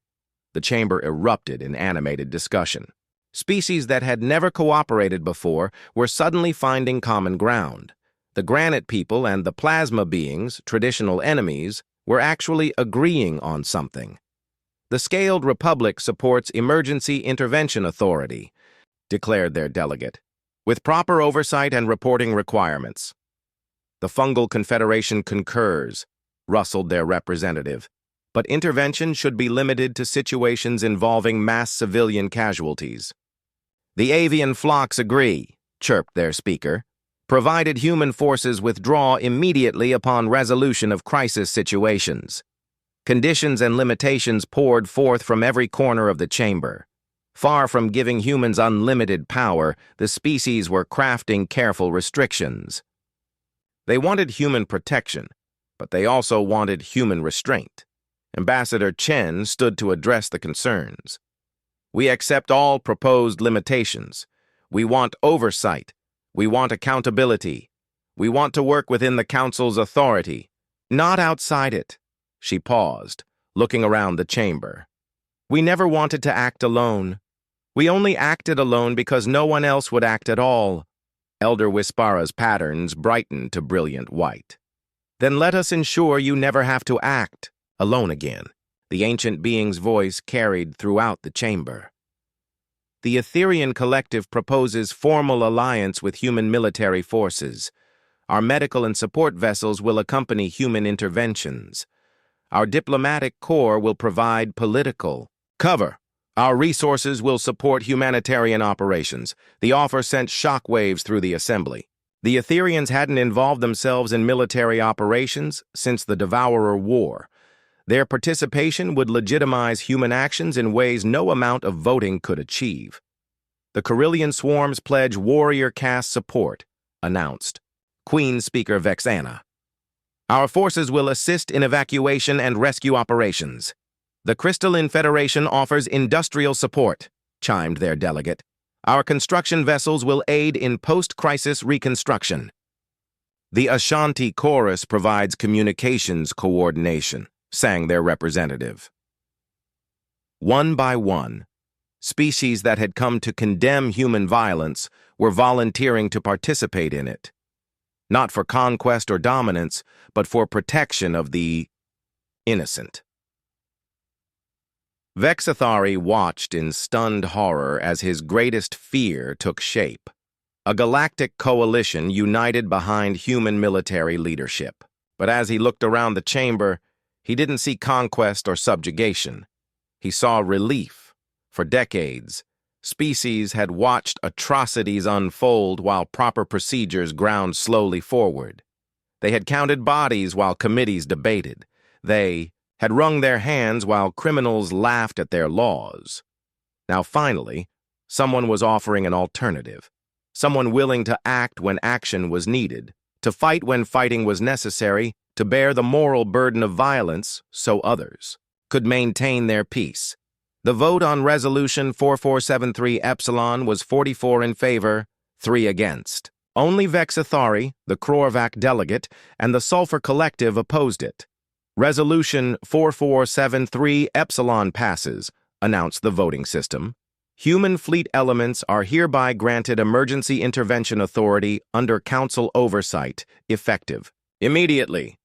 The chamber erupted in animated discussion. Species that had never cooperated before were suddenly finding common ground. The granite people and the plasma beings, traditional enemies, were actually agreeing on something. The Scaled Republic supports emergency intervention authority, declared their delegate, with proper oversight and reporting requirements. The Fungal Confederation concurs, rustled their representative, but intervention should be limited to situations involving mass civilian casualties. The avian flocks agree, chirped their speaker, provided human forces withdraw immediately upon resolution of crisis situations. Conditions and limitations poured forth from every corner of the chamber. Far from giving humans unlimited power, the species were crafting careful restrictions. They wanted human protection, but they also wanted human restraint. Ambassador Chen stood to address the concerns. We accept all proposed limitations. We want oversight. We want accountability. We want to work within the Council's authority, not outside it. She paused, looking around the chamber. We never wanted to act alone. We only acted alone because no one else would act at all. Elder Wispara's patterns brightened to brilliant white. Then let us ensure you never have to act alone again. The ancient being's voice carried throughout the chamber. The Etherian Collective proposes formal alliance with human military forces. Our medical and support vessels will accompany human interventions. Our diplomatic corps will provide political cover. Our resources will support humanitarian operations. The offer sent shockwaves through the assembly. The Etherians hadn't involved themselves in military operations since the Devourer War. Their participation would legitimize human actions in ways no amount of voting could achieve. The Carillion swarms pledge warrior caste support, announced Queen Speaker Vexana. Our forces will assist in evacuation and rescue operations. The Crystalline Federation offers industrial support, chimed their delegate. Our construction vessels will aid in post-crisis reconstruction. The Ashanti Chorus provides communications coordination, sang their representative. One by one, species that had come to condemn human violence were volunteering to participate in it, not for conquest or dominance, but for protection of the innocent. Vexathari watched in stunned horror as his greatest fear took shape, a galactic coalition united behind human military leadership. But as he looked around the chamber, He didn't see conquest or subjugation. He saw relief. For decades, species had watched atrocities unfold while proper procedures ground slowly forward. They had counted bodies while committees debated. They had wrung their hands while criminals laughed at their laws. Now finally, someone was offering an alternative. Someone willing to act when action was needed, to fight when fighting was necessary, to bear the moral burden of violence so others could maintain their peace. The vote on Resolution 4473 Epsilon was 44 in favor, 3 against. Only Vexathari, the Krorvac delegate, and the Sulfur Collective opposed it. Resolution 4473 Epsilon passes, announced the voting system. Human fleet elements are hereby granted emergency intervention authority under Council oversight, effective immediately.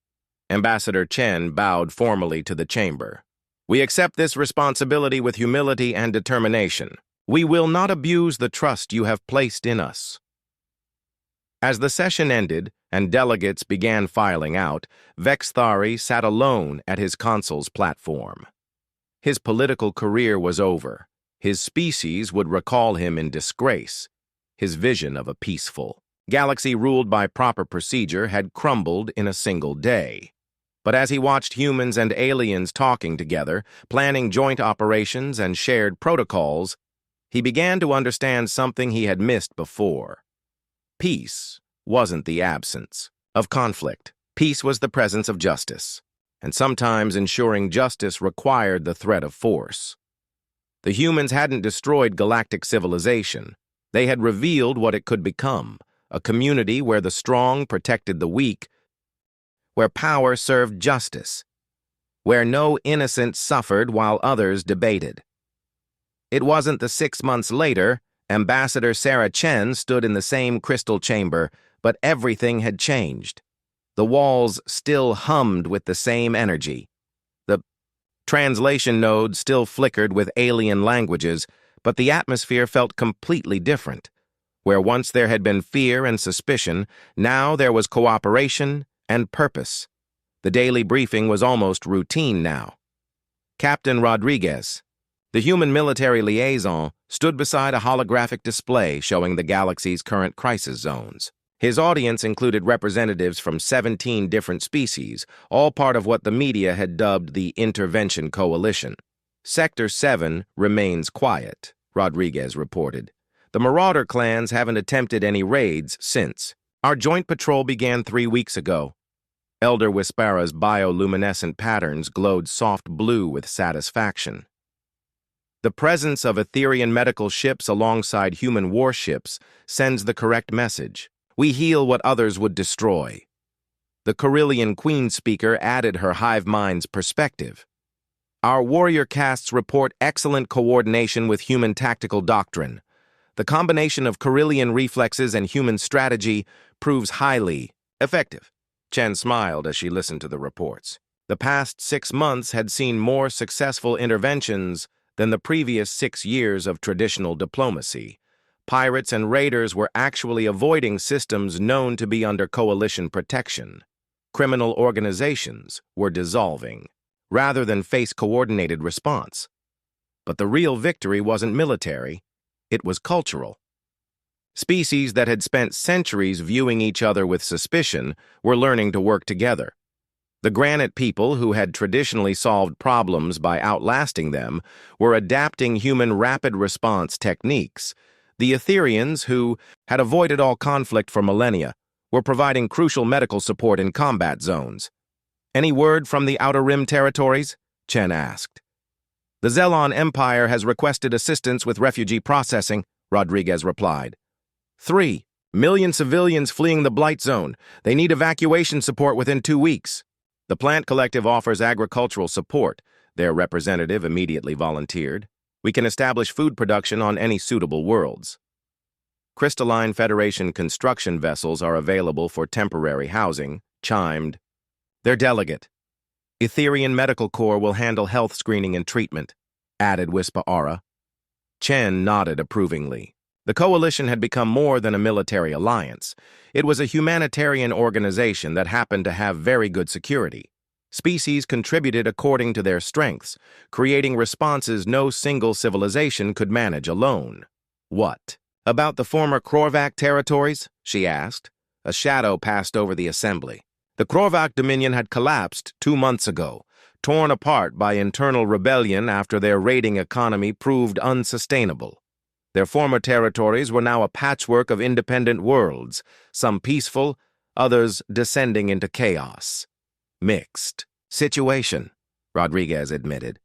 Ambassador Chen bowed formally to the chamber. We accept this responsibility with humility and determination. We will not abuse the trust you have placed in us. As the session ended and delegates began filing out, Vexathari sat alone at his consul's platform. His political career was over. His species would recall him in disgrace. His vision of a peaceful galaxy ruled by proper procedure had crumbled in a single day. But as he watched humans and aliens talking together, planning joint operations and shared protocols, he began to understand something he had missed before. Peace wasn't the absence of conflict. Peace was the presence of justice, and sometimes ensuring justice required the threat of force. The humans hadn't destroyed galactic civilization. They had revealed what it could become, a community where the strong protected the weak, where power served justice, where no innocent suffered while others debated. It wasn't the 6 months later, Ambassador Sarah Chen stood in the same crystal chamber, but everything had changed. The walls still hummed with the same energy. The translation node still flickered with alien languages, but the atmosphere felt completely different. Where once there had been fear and suspicion, now there was cooperation and purpose. The daily briefing was almost routine now. Captain Rodriguez, the human military liaison, stood beside a holographic display showing the galaxy's current crisis zones. His audience included representatives from 17 different species, all part of what the media had dubbed the Intervention Coalition. Sector 7 remains quiet, Rodriguez reported. The Marauder clans haven't attempted any raids since. Our joint patrol began 3 weeks ago. Elder Wispara's bioluminescent patterns glowed soft blue with satisfaction. The presence of Etherian medical ships alongside human warships sends the correct message. We heal what others would destroy. The Corellian Queen speaker added her hive mind's perspective. Our warrior castes report excellent coordination with human tactical doctrine. The combination of Corellian reflexes and human strategy proves highly effective. Chen smiled as she listened to the reports. The past 6 months had seen more successful interventions than the previous 6 years of traditional diplomacy. Pirates and raiders were actually avoiding systems known to be under coalition protection. Criminal organizations were dissolving, rather than face coordinated response. But the real victory wasn't military, it was cultural. Species that had spent centuries viewing each other with suspicion were learning to work together. The granite people, who had traditionally solved problems by outlasting them, were adapting human rapid response techniques. The Etherians, who had avoided all conflict for millennia, were providing crucial medical support in combat zones. Any word from the Outer Rim territories? Chen asked. The Zelon Empire has requested assistance with refugee processing, Rodriguez replied. 3 million civilians fleeing the Blight Zone. They need evacuation support within 2 weeks. The Plant Collective offers agricultural support, their representative immediately volunteered. We can establish food production on any suitable worlds. Crystalline Federation construction vessels are available for temporary housing, chimed their delegate. Etherian Medical Corps will handle health screening and treatment, added Wispara. Chen nodded approvingly. The coalition had become more than a military alliance. It was a humanitarian organization that happened to have very good security. Species contributed according to their strengths, creating responses no single civilization could manage alone. What? About the former Krorvak territories? She asked. A shadow passed over the assembly. The Krorvak Dominion had collapsed 2 months ago, torn apart by internal rebellion after their raiding economy proved unsustainable. Their former territories were now a patchwork of independent worlds, some peaceful, others descending into chaos. Mixed situation, Rodriguez admitted.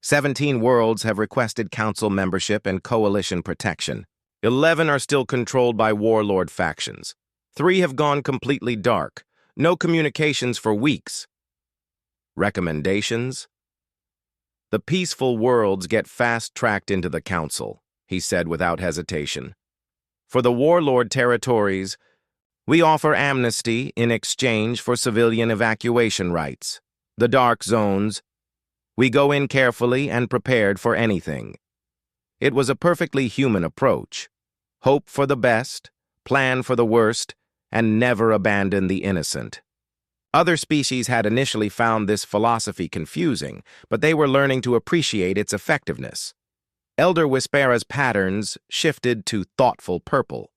17 worlds have requested council membership and coalition protection. 11 are still controlled by warlord factions. 3 have gone completely dark. No communications for weeks. Recommendations? The peaceful worlds get fast-tracked into the council, he said without hesitation. For the warlord territories, we offer amnesty in exchange for civilian evacuation rights. The dark zones, we go in carefully and prepared for anything. It was a perfectly human approach. Hope for the best, plan for the worst, and never abandon the innocent. Other species had initially found this philosophy confusing, but they were learning to appreciate its effectiveness. Elder Wispera's patterns shifted to thoughtful purple.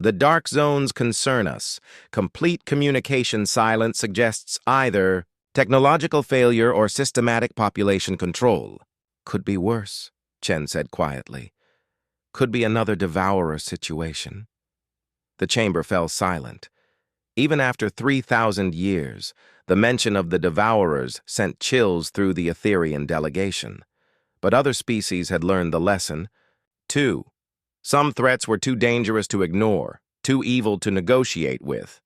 The dark zones concern us. Complete communication silence suggests either technological failure or systematic population control. Could be worse, Chen said quietly. Could be another devourer situation. The chamber fell silent. Even after 3,000 years, the mention of the devourers sent chills through the Etherian delegation. But other species had learned the lesson. 2. Some threats were too dangerous to ignore, too evil to negotiate with.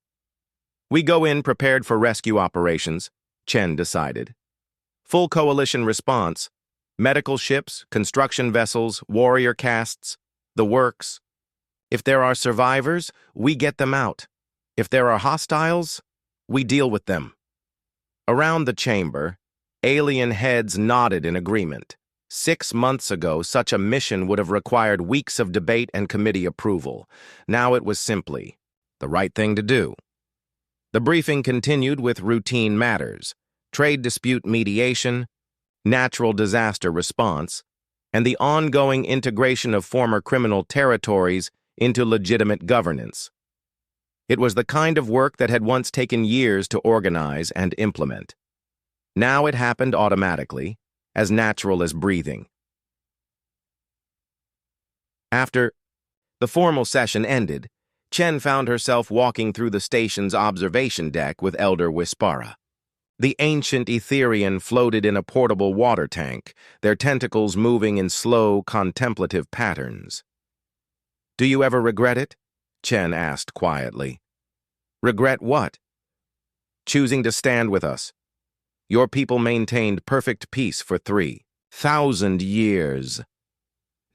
We go in prepared for rescue operations, Chen decided. Full coalition response, medical ships, construction vessels, warrior castes, the works. If there are survivors, we get them out. If there are hostiles, we deal with them. Around the chamber, alien heads nodded in agreement. 6 months ago, such a mission would have required weeks of debate and committee approval. Now it was simply the right thing to do. The briefing continued with routine matters, trade dispute mediation, natural disaster response, and the ongoing integration of former criminal territories into legitimate governance. It was the kind of work that had once taken years to organize and implement. Now it happened automatically, as natural as breathing. After the formal session ended, Chen found herself walking through the station's observation deck with Elder Wispara. The ancient Etherian floated in a portable water tank, their tentacles moving in slow, contemplative patterns. "Do you ever regret it?" Chen asked quietly. "Regret what?" "Choosing to stand with us. Your people maintained perfect peace for 3,000 years.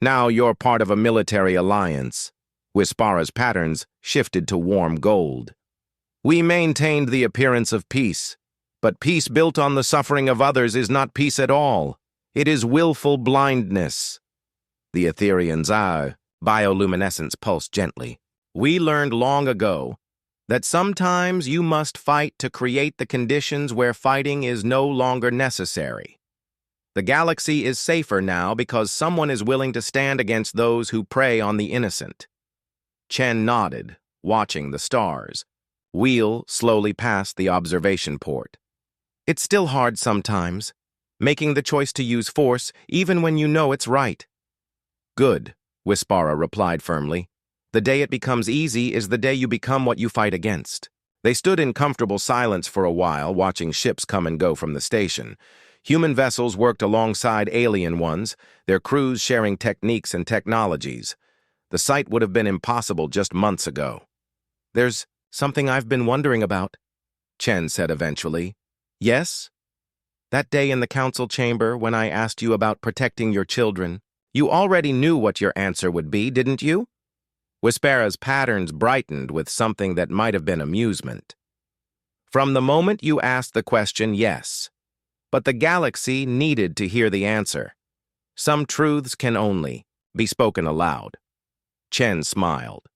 Now you're part of a military alliance." Wispara's patterns shifted to warm gold. "We maintained the appearance of peace, but peace built on the suffering of others is not peace at all. It is willful blindness." The Etherian's bioluminescence pulsed gently. "We learned long ago that sometimes you must fight to create the conditions where fighting is no longer necessary. The galaxy is safer now because someone is willing to stand against those who prey on the innocent." Chen nodded, watching the stars. Wheel slowly passed the observation port. "It's still hard sometimes, making the choice to use force even when you know it's right." "Good," Wispara replied firmly. "The day it becomes easy is the day you become what you fight against." They stood in comfortable silence for a while, watching ships come and go from the station. Human vessels worked alongside alien ones, their crews sharing techniques and technologies. The sight would have been impossible just months ago. "There's something I've been wondering about," Chen said eventually. "Yes?" "That day in the council chamber when I asked you about protecting your children, you already knew what your answer would be, didn't you?" Wispara's patterns brightened with something that might have been amusement. "From the moment you asked the question, yes. But the galaxy needed to hear the answer. Some truths can only be spoken aloud." Chen smiled.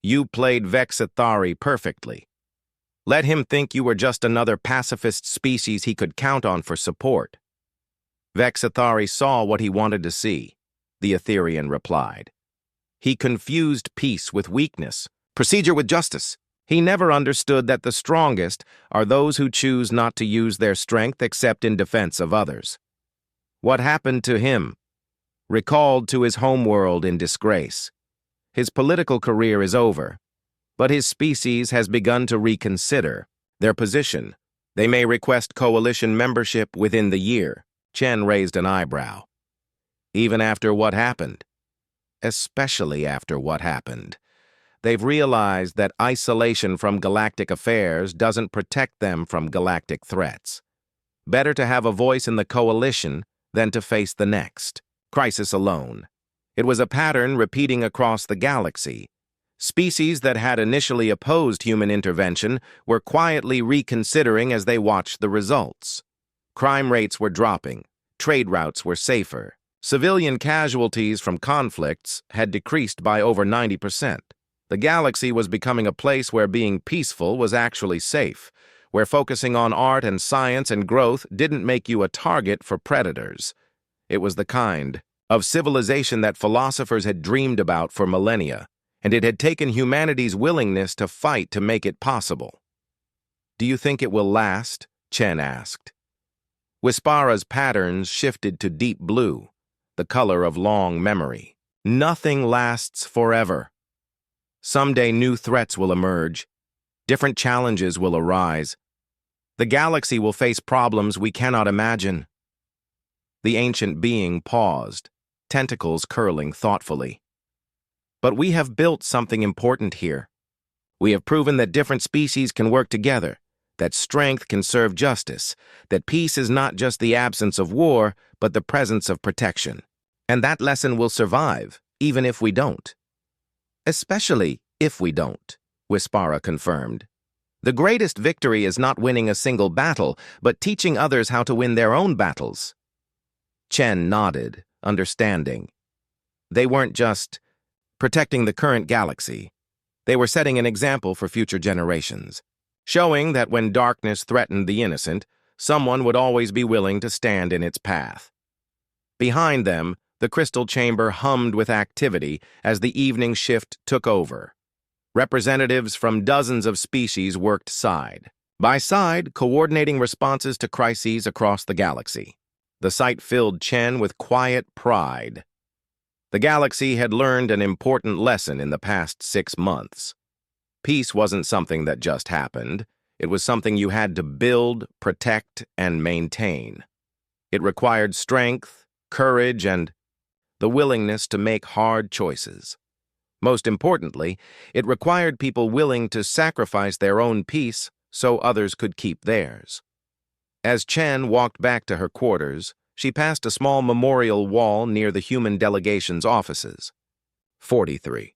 "You played Vexathari perfectly." Let him think you were just another pacifist species he could count on for support. Vexathari saw what he wanted to see, the Etherian replied. He confused peace with weakness, procedure with justice. He never understood that the strongest are those who choose not to use their strength except in defense of others. What happened to him? Recalled to his homeworld in disgrace. His political career is over, but his species has begun to reconsider their position. They may request coalition membership within the year. Chen raised an eyebrow. Even after what happened? Especially after what happened. They've realized that isolation from galactic affairs doesn't protect them from galactic threats. Better to have a voice in the coalition than to face the next crisis alone. It was a pattern repeating across the galaxy. Species that had initially opposed human intervention were quietly reconsidering as they watched the results. Crime rates were dropping, trade routes were safer, civilian casualties from conflicts had decreased by over 90%. The galaxy was becoming a place where being peaceful was actually safe, where focusing on art and science and growth didn't make you a target for predators. It was the kind of civilization that philosophers had dreamed about for millennia, and it had taken humanity's willingness to fight to make it possible. "Do you think it will last?" Chen asked. Wispara's patterns shifted to deep blue, the color of long memory. Nothing lasts forever. Someday new threats will emerge. Different challenges will arise. The galaxy will face problems we cannot imagine. The ancient being paused, tentacles curling thoughtfully. But we have built something important here. We have proven that different species can work together, that strength can serve justice, that peace is not just the absence of war, but the presence of protection. And that lesson will survive, even if we don't. Especially if we don't, Wispara confirmed. The greatest victory is not winning a single battle, but teaching others how to win their own battles. Chen nodded, understanding. They weren't just protecting the current galaxy. They were setting an example for future generations, showing that when darkness threatened the innocent, someone would always be willing to stand in its path. Behind them, the crystal chamber hummed with activity as the evening shift took over. Representatives from dozens of species worked side by side, coordinating responses to crises across the galaxy. The sight filled Chen with quiet pride. The galaxy had learned an important lesson in the past 6 months. Peace wasn't something that just happened. It was something you had to build, protect, and maintain. It required strength, courage, and the willingness to make hard choices. Most importantly, it required people willing to sacrifice their own peace so others could keep theirs. As Chen walked back to her quarters, she passed a small memorial wall near the human delegation's offices. 43.